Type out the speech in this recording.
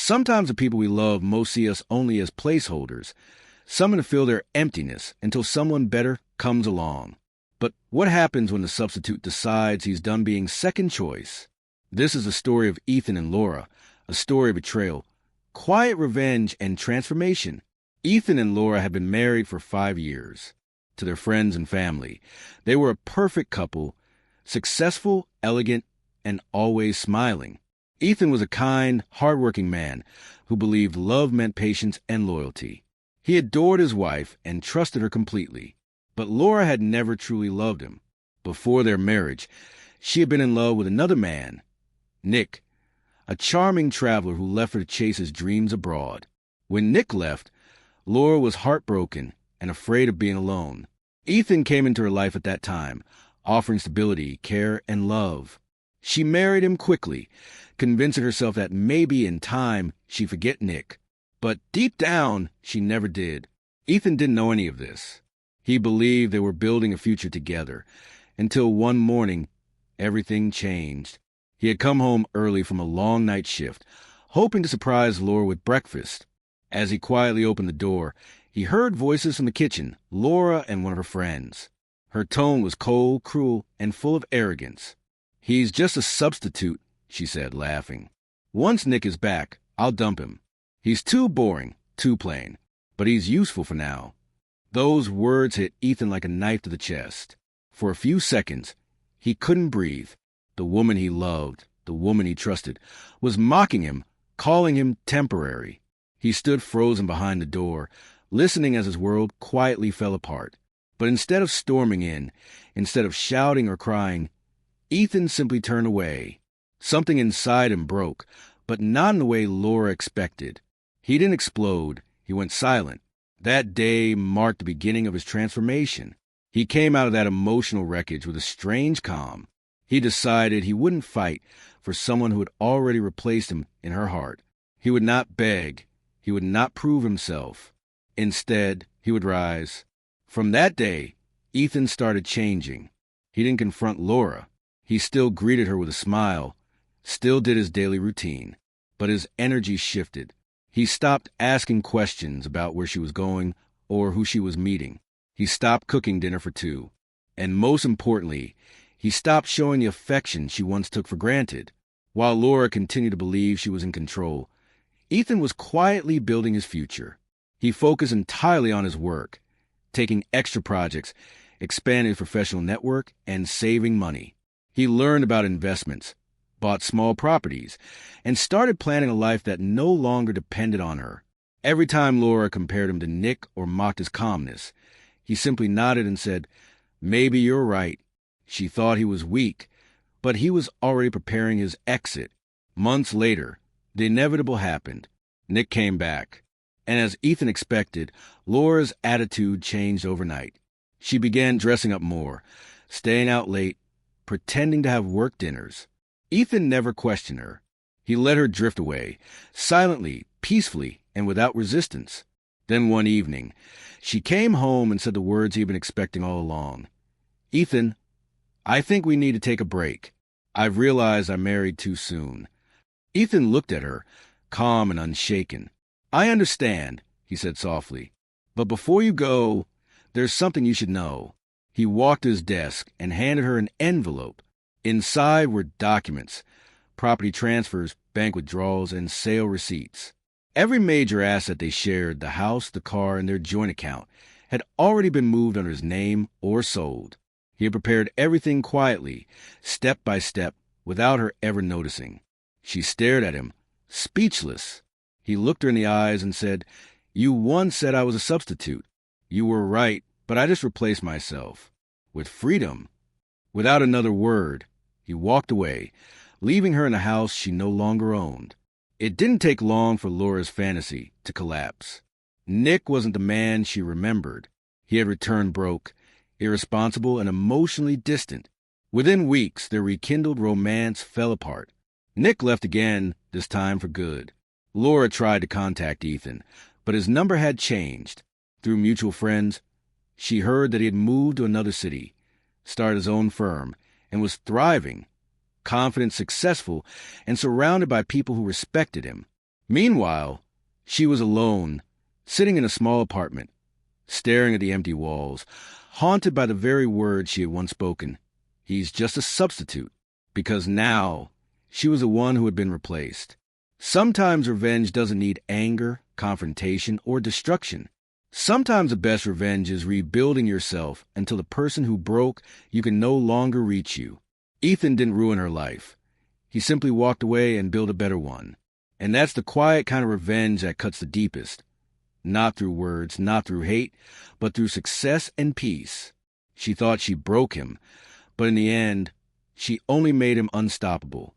Sometimes the people we love most see us only as placeholders, someone to fill their emptiness until someone better comes along. But what happens when the substitute decides he's done being second choice? This is the story of Ethan and Laura, a story of betrayal, quiet revenge, and transformation. Ethan and Laura had been married for 5 years. To their friends and family, they were a perfect couple, successful, elegant, and always smiling. Ethan was a kind, hard-working man who believed love meant patience and loyalty. He adored his wife and trusted her completely. But Laura had never truly loved him. Before their marriage, she had been in love with another man, Nick, a charming traveler who left her to chase his dreams abroad. When Nick left, Laura was heartbroken and afraid of being alone. Ethan came into her life at that time, offering stability, care, and love. She married him quickly, convincing herself that maybe in time she'd forget Nick. But deep down, she never did. Ethan didn't know any of this. He believed they were building a future together, until one morning, everything changed. He had come home early from a long night shift, hoping to surprise Laura with breakfast. As he quietly opened the door, he heard voices from the kitchen, Laura and one of her friends. Her tone was cold, cruel, and full of arrogance. "He's just a substitute," she said, laughing. "Once Nick is back, I'll dump him. He's too boring, too plain, but he's useful for now." Those words hit Ethan like a knife to the chest. For a few seconds, he couldn't breathe. The woman he loved, the woman he trusted, was mocking him, calling him temporary. He stood frozen behind the door, listening as his world quietly fell apart. But instead of storming in, instead of shouting or crying, Ethan simply turned away. Something inside him broke, but not in the way Laura expected. He didn't explode. He went silent. That day marked the beginning of his transformation. He came out of that emotional wreckage with a strange calm. He decided he wouldn't fight for someone who had already replaced him in her heart. He would not beg. He would not prove himself. Instead, he would rise. From that day, Ethan started changing. He didn't confront Laura. He still greeted her with a smile, still did his daily routine, but his energy shifted. He stopped asking questions about where she was going or who she was meeting. He stopped cooking dinner for two. And most importantly, he stopped showing the affection she once took for granted. While Laura continued to believe she was in control, Ethan was quietly building his future. He focused entirely on his work, taking extra projects, expanding his professional network, and saving money. He learned about investments, bought small properties, and started planning a life that no longer depended on her. Every time Laura compared him to Nick or mocked his calmness, he simply nodded and said, "Maybe you're right." She thought he was weak, but he was already preparing his exit. Months later, the inevitable happened. Nick came back. And as Ethan expected, Laura's attitude changed overnight. She began dressing up more, staying out late, pretending to have work dinners. Ethan never questioned her. He let her drift away, silently, peacefully, and without resistance. Then one evening, she came home and said the words he'd been expecting all along. "Ethan, I think we need to take a break. I've realized I married too soon." Ethan looked at her, calm and unshaken. "I understand," he said softly. "But before you go, there's something you should know." He walked to his desk and handed her an envelope. Inside were documents, property transfers, bank withdrawals, and sale receipts. Every major asset they shared, the house, the car, and their joint account, had already been moved under his name or sold. He had prepared everything quietly, step by step, without her ever noticing. She stared at him, speechless. He looked her in the eyes and said, "You once said I was a substitute. You were right, but I just replaced myself with freedom." Without another word, he walked away, leaving her in a house she no longer owned. It didn't take long for Laura's fantasy to collapse. Nick wasn't the man she remembered. He had returned broke, irresponsible, and emotionally distant. Within weeks, their rekindled romance fell apart. Nick left again, this time for good. Laura tried to contact Ethan, but his number had changed. Through mutual friends, she heard that he had moved to another city, started his own firm, and was thriving, confident, successful, and surrounded by people who respected him. Meanwhile, she was alone, sitting in a small apartment, staring at the empty walls, haunted by the very words she had once spoken. He's just a substitute, because now she was the one who had been replaced. Sometimes revenge doesn't need anger, confrontation, or destruction. Sometimes the best revenge is rebuilding yourself until the person who broke you can no longer reach you. Ethan didn't ruin her life. He simply walked away and built a better one. And that's the quiet kind of revenge that cuts the deepest. Not through words, not through hate, but through success and peace. She thought she broke him, but in the end, she only made him unstoppable.